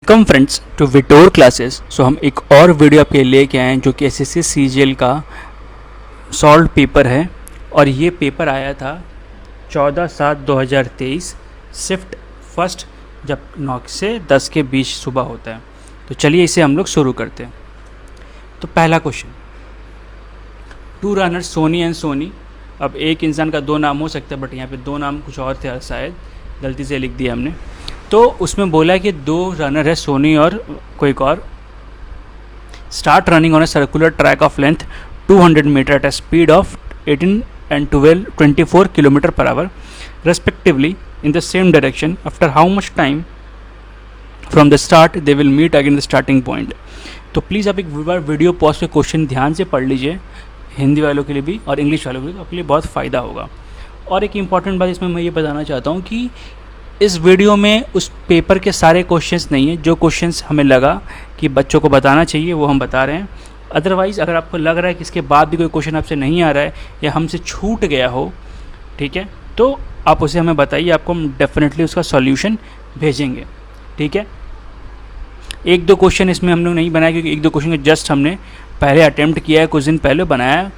Welcome friends to विटोर classes. So हम एक और वीडियो आपके लिए लेके आए हैं जो कि एसएससी सीजीएल का सॉल्व पेपर है और ये पेपर आया था 14/7/2023 शिफ्ट फर्स्ट, जब 9 से 10 के बीच सुबह होता है। तो चलिए इसे हम लोग शुरू करते हैं। तो पहला question, two runner Soni and Soni. अब एक इंसान का दो नाम हो सकता है बट यहाँ पे दो नाम कुछ और थे, शायद गलती से लिख दिया हमने। तो उसमें बोला कि दो रनर है सोनी और कोई और, start running on a circular track of length 200 metre at a speed of 18 and 24 kilometre per hour respectively in the same direction. After how much time from the start they will meet again the starting point. तो please आप एक बार video pause पे question ध्यान से पढ़ लीजिए, हिंदी वालों के लिए भी और इंग्लिश वालों के लिए, तो आपके लिए बहुत फ़ायदा होगा। और एक इम्पॉर्टेंट बात इसमें मैं ये बताना चाहता हूँ कि इस वीडियो में उस पेपर के सारे क्वेश्चंस नहीं हैं, जो क्वेश्चंस हमें लगा कि बच्चों को बताना चाहिए वो हम बता रहे हैं। अदरवाइज़ अगर आपको लग रहा है कि इसके बाद भी कोई क्वेश्चन आपसे नहीं आ रहा है या हमसे छूट गया हो, ठीक है, तो आप उसे हमें बताइए, आपको हम डेफिनेटली उसका सॉल्यूशन भेजेंगे। ठीक है, एक दो क्वेश्चन इसमें हम लोग नहीं बनाए क्योंकि एक दो क्वेश्चन का जस्ट हमने पहले अटैम्प्ट किया है, कुछ दिन पहले बनाया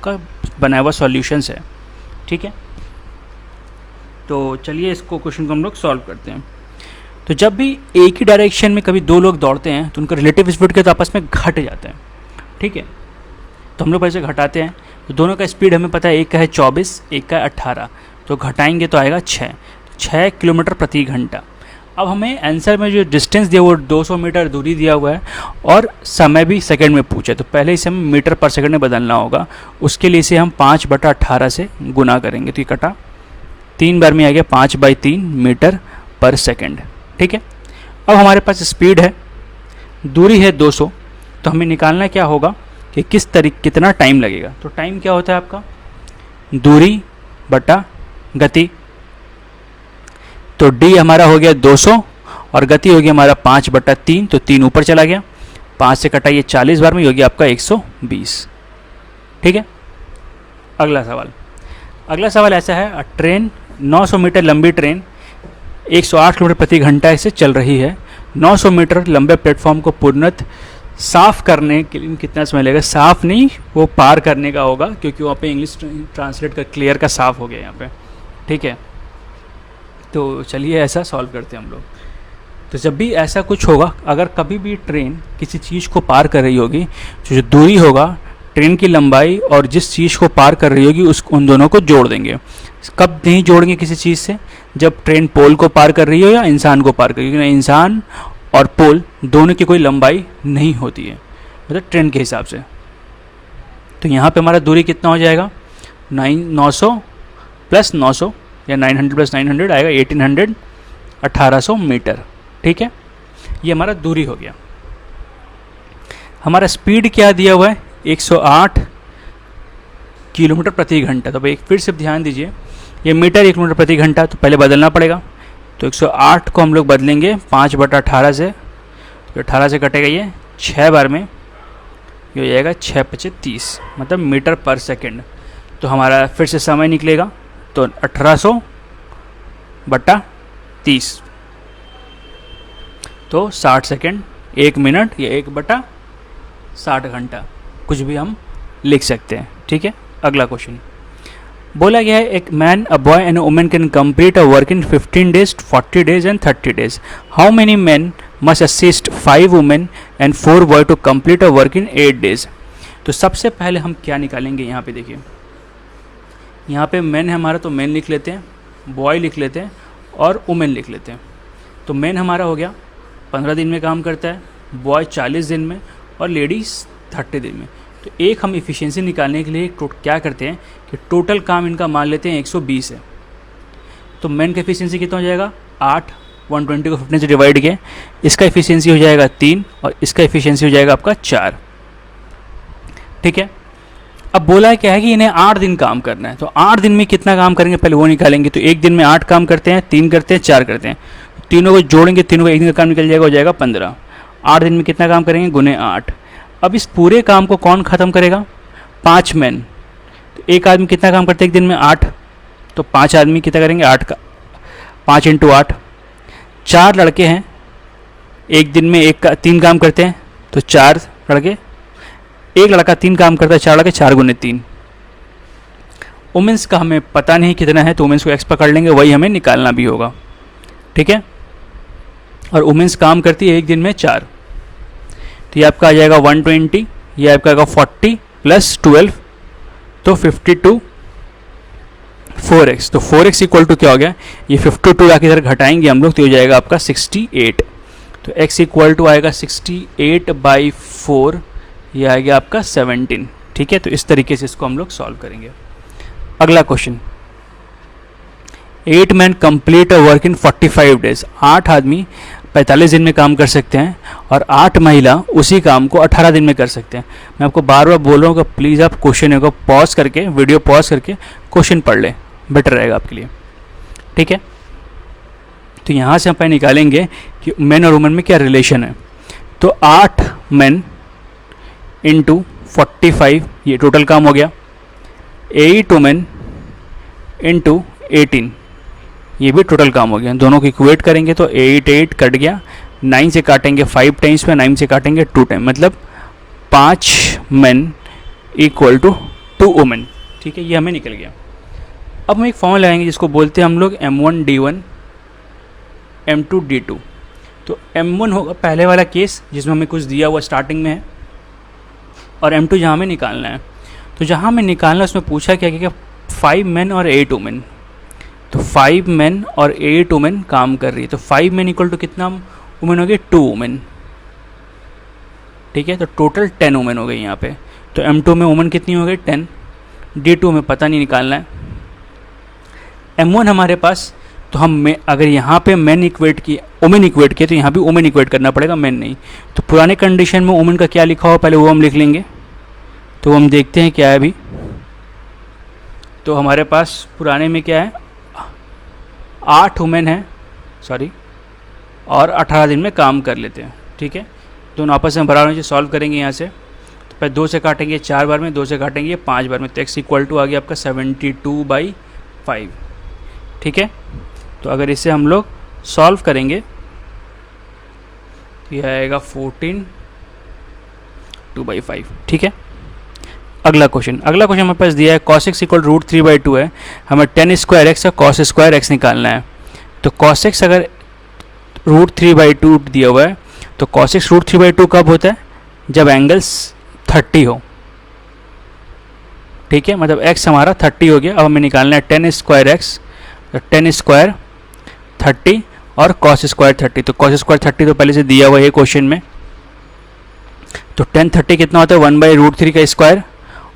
हुआ सॉल्यूशंस है। ठीक है, तो चलिए इसको क्वेश्चन को हम लोग सॉल्व करते हैं। तो जब भी एक ही डायरेक्शन में कभी दो लोग दौड़ते हैं तो उनका रिलेटिव स्पीड के तो आपस में घट जाते हैं। ठीक है, तो हम लोग पैसे घटाते हैं, तो दोनों का स्पीड हमें पता है, एक का है 24, एक का है 18, तो घटाएंगे तो आएगा 6 किलोमीटर प्रति घंटा। अब हमें आंसर में जो डिस्टेंस दिया वो 200 मीटर दूरी दिया हुआ है और समय भी सेकंड में पूछा, तो पहले इसे हमें मीटर पर सेकंड में बदलना होगा। उसके लिए इसे हम 5/18 से गुना करेंगे, तो ये कटा 3 बार में आ गया 5/3 मीटर पर सेकंड। ठीक है, अब हमारे पास स्पीड है, दूरी है 200, तो हमें निकालना क्या होगा कि कितना टाइम लगेगा। तो टाइम क्या होता है आपका, दूरी बटा गति। तो डी हमारा हो गया 200 और गति हो गया हमारा 5/3, तो 3 ऊपर चला गया, 5 से कटाइए 40 बार में हो गया आपका 120। ठीक है, अगला सवाल ऐसा है, ट्रेन 900 मीटर लंबी ट्रेन 108 किलोमीटर प्रति घंटा से चल रही है। 900 मीटर लंबे प्लेटफॉर्म को पूर्णतः साफ़ करने के लिए कितना समय लगेगा? साफ़ नहीं, वो पार करने का होगा, क्योंकि वहाँ पे इंग्लिश ट्रांसलेट का क्लियर का साफ़ हो गया यहाँ पे। ठीक है, तो चलिए ऐसा सॉल्व करते हैं हम लोग। तो जब भी ऐसा कुछ होगा, अगर कभी भी ट्रेन किसी चीज़ को पार कर रही होगी, तो जो दूरी होगा, ट्रेन की लंबाई और जिस चीज़ को पार कर रही होगी उन दोनों को जोड़ देंगे। कब नहीं जोड़ेंगे किसी चीज़ से? जब ट्रेन पोल को पार कर रही हो या इंसान को पार कर रही हो, क्योंकि इंसान और पोल दोनों की कोई लंबाई नहीं होती है, मतलब ट्रेन के हिसाब से। तो यहाँ पे हमारा दूरी कितना हो जाएगा, 900 प्लस 900 या 900 प्लस 900 आएगा 1800, 1800 मीटर। ठीक है, ये हमारा दूरी हो गया। हमारा स्पीड क्या दिया हुआ है, 108 किलोमीटर प्रति घंटा। तो भाई फिर से ध्यान दीजिए, ये मीटर 1 किलोमीटर प्रति घंटा, तो पहले बदलना पड़ेगा। तो 108 को हम लोग बदलेंगे 5/18 से, तो 18 से कटेगा ये 6 बार में, ये हो जाएगा 6×5=30, मतलब मीटर पर सेकंड। तो हमारा फिर से समय निकलेगा, तो 1800/30, तो 60 सेकंड, 1 मिनट या 1/60 घंटा, कुछ भी हम लिख सकते हैं। ठीक है, अगला क्वेश्चन बोला गया है, एक man, a boy and a woman can complete a work in 15 days, 40 days and 30 days. How many man must assist 5 women and 4 boy to complete a work in 8 days. तो सबसे पहले हम क्या निकालेंगे, यहाँ पे देखिए, यहाँ पे मैन है हमारा, तो मैन लिख लेते हैं, बॉय लिख लेते हैं और वुमेन लिख लेते हैं। तो मैन हमारा हो गया 15 दिन में काम करता है, बॉय 40 दिन में और लेडीज़ 30 दिन में। तो एक हम इफ़िशियंसी निकालने के लिए क्या करते हैं कि टोटल काम इनका मान लेते हैं 120 है। तो मैन का एफिशिएंसी कितना हो जाएगा, 8, 120 को 15 से डिवाइड किए, इसका एफिशिएंसी हो जाएगा 3 और इसका एफिशिएंसी हो जाएगा आपका 4। ठीक है, अब बोला है क्या है कि इन्हें 8 दिन काम करना है, तो 8 दिन में कितना काम करेंगे पहले वो निकालेंगे। तो एक दिन में 8 काम करते हैं, 3 करते हैं, 4 करते हैं, तीनों को जोड़ेंगे, तीनों का एक दिन का काम निकल जाएगा, हो जाएगा 15। 8 दिन में कितना काम करेंगे, गुने 8। अब इस पूरे काम को कौन ख़त्म करेगा, 5 मैन। तो एक आदमी कितना काम करते हैं एक दिन में, 8, तो 5 आदमी कितना करेंगे, 8 का 5 × 8, 4 लड़के हैं एक दिन में एक का 3 काम करते हैं, तो 4 लड़के, एक लड़का 3 काम करता है, 4 लड़के, 4 गुने 3। वुमेंस का हमें पता नहीं कितना है, तो वुमेंस को एक्स पकड़ लेंगे, वही हमें निकालना भी होगा, ठीक है। और वुमेंस काम करती है एक दिन में 4, तो ये आपका आ जाएगा 120, ये आपका आएगा 40 प्लस 12, तो 52 4x। तो 4x इक्वल टू क्या हो गया, ये 52 आके इधर घटाएंगे हम लोग, तो हो जाएगा आपका 68। तो x इक्वल टू आएगा 68/4, ये आएगा आपका 17, ठीक है। तो इस तरीके से इसको हम लोग सॉल्व करेंगे। अगला question, 8 man complete a work in 45 days. 8 आदमी 45 दिन में काम कर सकते हैं और 8 महिला उसी काम को 18 दिन में कर सकते हैं। मैं आपको बार बार बोल रहा हूँ कि प्लीज़ आप क्वेश्चन को पॉज करके, वीडियो पॉज करके क्वेश्चन पढ़ लें, बेटर रहेगा आपके लिए, ठीक है। तो यहाँ से हम निकालेंगे कि मेन और वुमेन में क्या रिलेशन है। तो 8 मेन इंटू 45, ये टोटल काम हो गया। 8 वुमेन इंटू 18, ये भी टोटल काम हो गया। दोनों को इक्वेट करेंगे तो 8 कट गया, 9 से काटेंगे 5 टाइम्स में, 9 से काटेंगे 2 टाइम, मतलब 5 मेन इक्वल टू 2 वुमेन, ठीक है। ये हमें निकल गया। अब हम एक फॉर्मूला लगाएंगे जिसको बोलते हैं हम लोग M1 D1 M2 D2। तो M1 होगा पहले वाला केस जिसमें हमें कुछ दिया हुआ स्टार्टिंग में है, और M2 जहाँ हमें निकालना है। तो जहाँ हमें निकालना है उसमें पूछा क्या कि 5 मेन और 8 वुमेन। तो 5 मेन और 8 वुमेन काम कर रही है, तो 5 मेन इक्वल टू कितना वुमेन हो गए, 2 वुमेन, ठीक है। तो टोटल 10 वुमेन हो गई यहाँ पे। तो M2 में वुमेन कितनी हो गई, 10। D2 में पता नहीं, निकालना है। M1 हमारे पास, तो हम अगर यहाँ पे मेन इक्वेट किए, वुमेन इक्वेट किए, तो यहाँ भी वुमेन इक्वेट करना पड़ेगा, मेन नहीं। तो पुराने कंडीशन में वुमेन का क्या लिखा हो पहले वो हम लिख लेंगे। तो हम देखते हैं क्या है अभी। तो हमारे पास पुराने में क्या है, 8 वुमेन है, सॉरी, और 18 दिन में काम कर लेते हैं, ठीक है। दोनों आपस में बराबर से सॉल्व करेंगे यहाँ से। तो पहले 2 से काटेंगे 4 बार में, 2 से काटेंगे 5 बार में, तो x इक्वल टू आ गया आपका 72/5, ठीक है। तो अगर इसे हम लोग सॉल्व करेंगे तो यह आएगा 14 2/5, ठीक है। अगला क्वेश्चन हमारे पास दिया है cos x इक्वल √3/2 है, हमें tan स्क्वायर एक्स और cos स्क्वायर एक्स निकालना है। तो cos x अगर √3/2 दिया हुआ है, तो cos x √3/2 कब होता है, जब एंगल्स 30 हो, ठीक है। मतलब x हमारा 30 हो गया। अब हमें निकालना है tan स्क्वायर एक्स, तो tan स्क्वायर 30 और cos स्क्वायर 30। तो cos स्क्वायर 30 तो पहले से दिया हुआ है क्वेश्चन में। तो tan 30 कितना होता है, 1/√3 का स्क्वायर,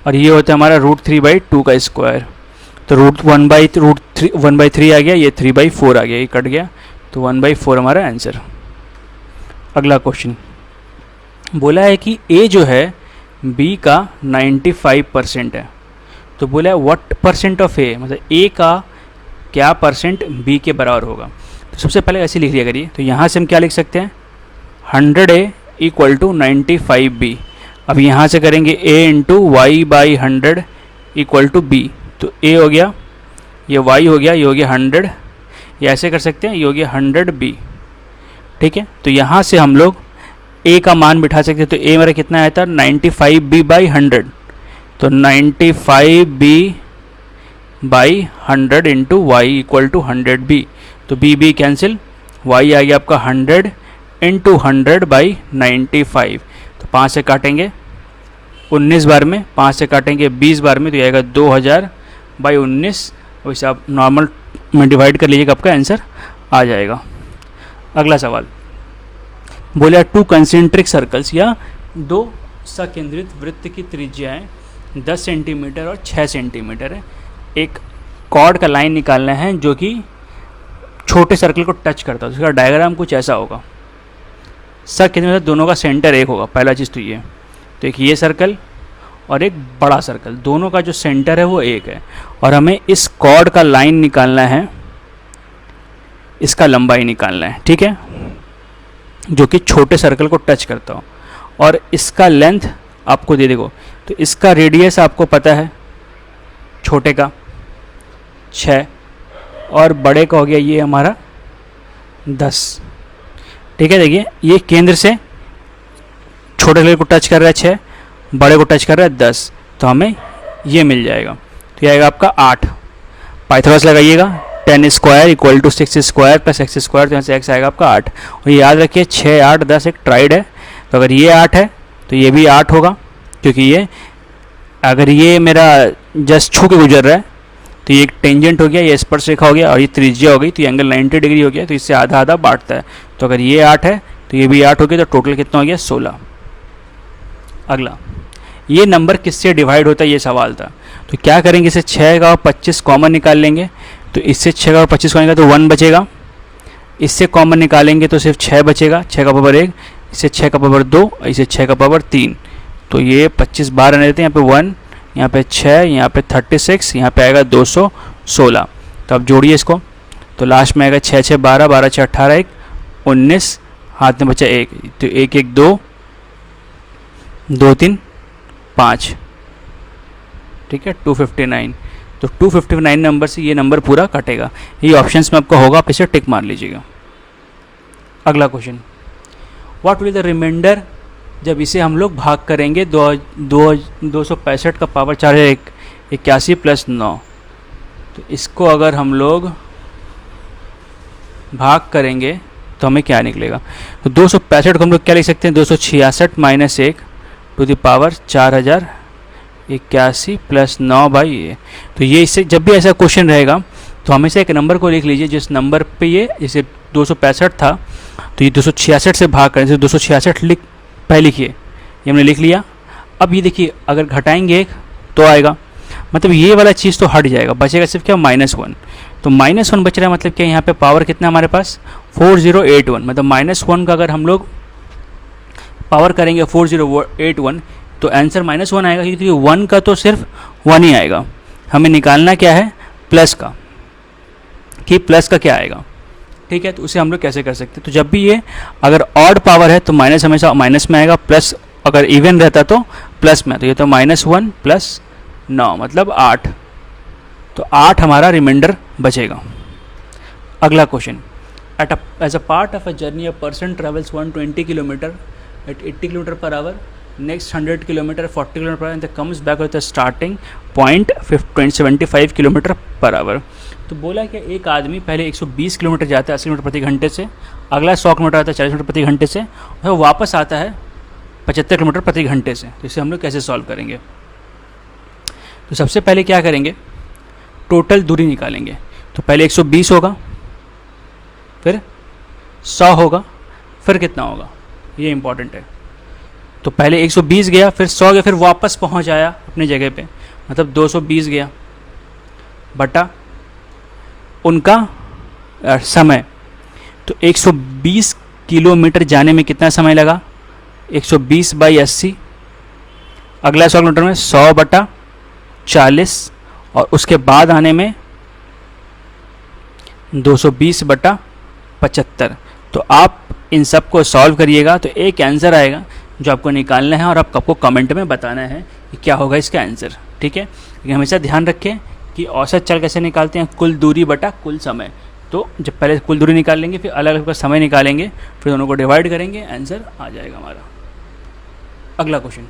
और ये होता है हमारा √3/2 का स्क्वायर। तो 1/3 आ गया, ये 3/4 आ गया, ये कट गया, तो 1/4 हमारा आंसर। अगला क्वेश्चन बोला है कि A जो है B का 95% है। तो बोला है व्हाट परसेंट ऑफ A, मतलब A का क्या परसेंट B के बराबर होगा। तो सबसे पहले ऐसे लिख लिया करिए। तो यहाँ से हम क्या लिख सकते हैं, 100A इक्वल टू 95B। अब यहाँ से करेंगे A into y/100 equal to B। तो A हो गया, ये y हो गया, ये हो गया 100, ये ऐसे कर सकते हैं, ये हो गया 100B, ठीक है। तो यहाँ से हम लोग A का मान बिठा सकते हैं। तो A मेरा कितना आया था, 95B/100। तो 95B/100 into y equal to 100B। तो B कैंसिल, y आ गया आपका 100 इंटू 100/95। तो 5 से काटेंगे 19 बार में, 5 से काटेंगे 20 बार में, तो ये आएगा 2000/19। वैसे आप नॉर्मल में डिवाइड कर लीजिएगा, आपका आंसर आ जाएगा। अगला सवाल बोला 2 कंसेंट्रिक सर्कल्स या 2 सकेंद्रित वृत्त की त्रिज्याएं 10 सेंटीमीटर और 6 सेंटीमीटर है। एक कॉर्ड का लाइन निकालना है जो कि छोटे सर्कल को टच करता है। उसका डायग्राम कुछ ऐसा होगा। सकेंद्र दोनों का सेंटर एक होगा, पहला चीज़ तो ये। तो एक ये सर्कल और एक बड़ा सर्कल, दोनों का जो सेंटर है वो एक है। और हमें इस कॉर्ड का लाइन निकालना है, इसका लंबाई निकालना है, ठीक है, जो कि छोटे सर्कल को टच करता हो। और इसका लेंथ आपको दे देगो। तो इसका रेडियस आपको पता है, छोटे का 6 और बड़े का हो गया ये हमारा 10। ठीक है, देखिए ये केंद्र से छोटे लेवल को टच कर रहा है 6, बड़े को टच कर रहा है 10, तो हमें ये मिल जाएगा। तो ये आएगा आपका 8। पाइथागोरस लगाइएगा, 10 square equal to 6 square plus x square, तो यहाँ से एक्स आएगा आपका 8। और ये याद रखिए 6, 8, 10 एक ट्राइड है, तो अगर ये 8 है तो ये भी 8 होगा, क्योंकि ये अगर ये मेरा जस्ट छू के गुजर रहा है तो ये एक टेंजेंट हो गया, ये स्पर्श रेखा हो गया, और ये त्रिज्या हो गई, तो ये एंगल 90 डिग्री हो गया, तो इससे आधा आधा बांटता है। तो अगर ये 8 है तो ये भी 8 हो गया, तो टोटल कितना हो गया 16। अगला, ये नंबर किससे डिवाइड होता है, ये सवाल था। तो क्या करेंगे, इसे 6 का 25 कॉमन निकाल लेंगे, तो इससे 6 का 25 कॉमन निकालेंगे तो 1 बचेगा। इससे कॉमन निकालेंगे तो सिर्फ 6 बचेगा, 6 का पावर 1, इससे 6 का पावर 2, इसे 6 का पावर 3। तो ये 25 बार रहने देते हैं, यहाँ पे 1, यहाँ पे 6, यहाँ पे 36, यहाँ पे आएगा 216। तो अब जोड़िए इसको, तो लास्ट में आएगा 6 6 12, 12 6 18, 1 19, हाथ में बचा 1, तो 1 1 2 2 3 5, ठीक है 259। तो 259 नंबर से ये नंबर पूरा कटेगा। ये ऑप्शंस में आपका होगा, आप इसे टिक मार लीजिएगा। अगला question, what will the remainder, जब इसे हम लोग भाग करेंगे 265 का पावर 4 है 81 प्लस 9, तो इसको अगर हम लोग भाग करेंगे तो हमें क्या निकलेगा। तो 265 को हम लोग क्या लिख सकते हैं, 266 minus 1 to the power 4081 plus 9 by ये। तो ये इससे जब भी ऐसा क्वेश्चन रहेगा तो हमेशा एक नंबर को लिख लीजिए जिस नंबर पे ये, जैसे 265 था तो ये 266 से भाग करें, जैसे 266 पहले लिखिए, ये हमने लिख लिया। अब ये देखिए अगर घटाएंगे एक तो आएगा, मतलब ये वाला चीज़ तो हट जाएगा, बचेगा सिर्फ क्या -1। तो -1 बच रहा है, मतलब क्या यहाँ पे पावर कितना हमारे पास 4081, मतलब -1 का अगर हम लोग पावर करेंगे 4081 तो आंसर -1 आएगा, क्योंकि 1 का तो सिर्फ 1 ही आएगा। हमें निकालना क्या है प्लस का, कि प्लस का क्या आएगा, ठीक है। तो उसे हम लोग कैसे कर सकते हैं, तो जब भी ये अगर ऑड पावर है तो माइनस हमेशा माइनस में आएगा, प्लस अगर इवन रहता तो प्लस में। तो ये तो -1 प्लस 9 मतलब 8, तो 8 हमारा रिमाइंडर बचेगा। अगला question, as a part of a journey a person travels 120 kilometre at 80 kilometre per hour, next 100 kilometre 40 kilometre per hour and comes back with the starting point 75 kilometre per hour. तो बोला कि एक आदमी पहले 120 kilometre जाता है 80 kilometre प्रति घंटे से, अगला 100 किलोमीटर आता है 40 किलोमीटर प्रति घंटे से, और वापस आता है 75 किलोमीटर प्रति घंटे से। तो इसे हम लोग कैसे सॉल्व करेंगे, तो सबसे पहले क्या करेंगे, टोटल दूरी निकालेंगे। तो पहले 120 होगा, फिर 100 होगा, फिर कितना होगा, ये इंपॉर्टेंट है। तो पहले 120 गया, फिर 100 गया, फिर वापस पहुंच आया अपनी जगह पे, मतलब 220 गया बटा उनका समय। तो 120 किलोमीटर जाने में कितना समय लगा, 120 बाई 80, अगला 100 किलोमीटर में 100 बटा 40, और उसके बाद आने में 220 बटा 75। तो आप इन सब को सॉल्व करिएगा तो एक आंसर आएगा जो आपको निकालना है, और आपको कमेंट में बताना है कि क्या होगा इसका आंसर, ठीक है। लेकिन हमेशा ध्यान रखें कि औसत चल कैसे निकालते हैं, कुल दूरी बटा कुल समय। तो जब पहले कुल दूरी निकाल लेंगे, फिर अलग अलग समय निकालेंगे, फिर दोनों को डिवाइड करेंगे, आंसर आ जाएगा हमारा। अगला क्वेश्चन,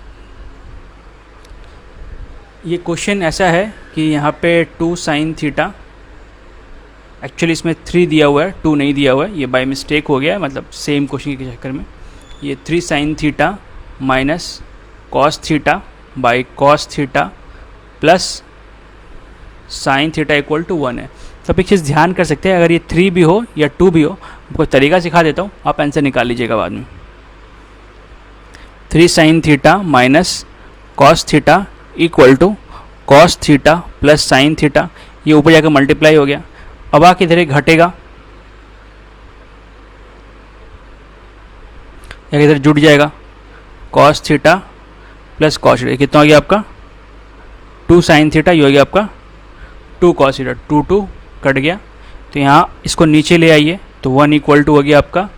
ये क्वेश्चन ऐसा है कि यहाँ पे 2 sin थीटा, एक्चुअली इसमें 3 दिया हुआ है, 2 नहीं दिया हुआ है, ये बाय मिस्टेक हो गया है, मतलब सेम क्वेश्चन के चक्कर में। ये 3 sin theta minus cos theta by cos theta plus sine theta equal to 1 है। तो आप एक चीज़ ध्यान कर सकते हैं, अगर ये 3 भी हो या 2 भी हो, आपको तरीका सिखा देता हूँ, आप आंसर निकाल लीजिएगा बाद में। 3 sin theta minus cos theta equal to cos theta plus sine theta, ये ऊपर जाकर मल्टीप्लाई हो गया। अब आके इधर घटेगा, इधर जुड़ जाएगा, cos theta plus cos theta, कितना हो गया आपका 2 sin थीटा, ये हो गया आपका 2 cos थीटा, 2 कट गया। तो यहाँ इसको नीचे ले आइए, तो 1 इक्वल टू हो गया आपका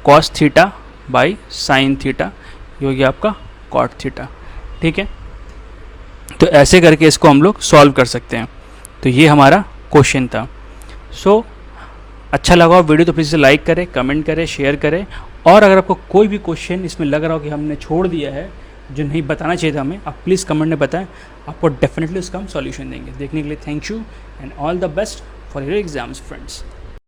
cos theta by sine theta, ये हो गया आपका कॉट थीटा, ठीक है। तो ऐसे करके इसको हम लोग सॉल्व कर सकते हैं। तो ये हमारा क्वेश्चन था। सो अच्छा लगा वीडियो तो प्लीज़ लाइक करें, कमेंट करें, शेयर करें, और अगर आपको कोई भी क्वेश्चन इसमें लग रहा हो कि हमने छोड़ दिया है, जो नहीं बताना चाहिए था हमें, आप प्लीज़ कमेंट में बताएं, आपको डेफिनेटली उसका हम सॉल्यूशन देंगे। देखने के लिए thank you and all the best for your exams friends.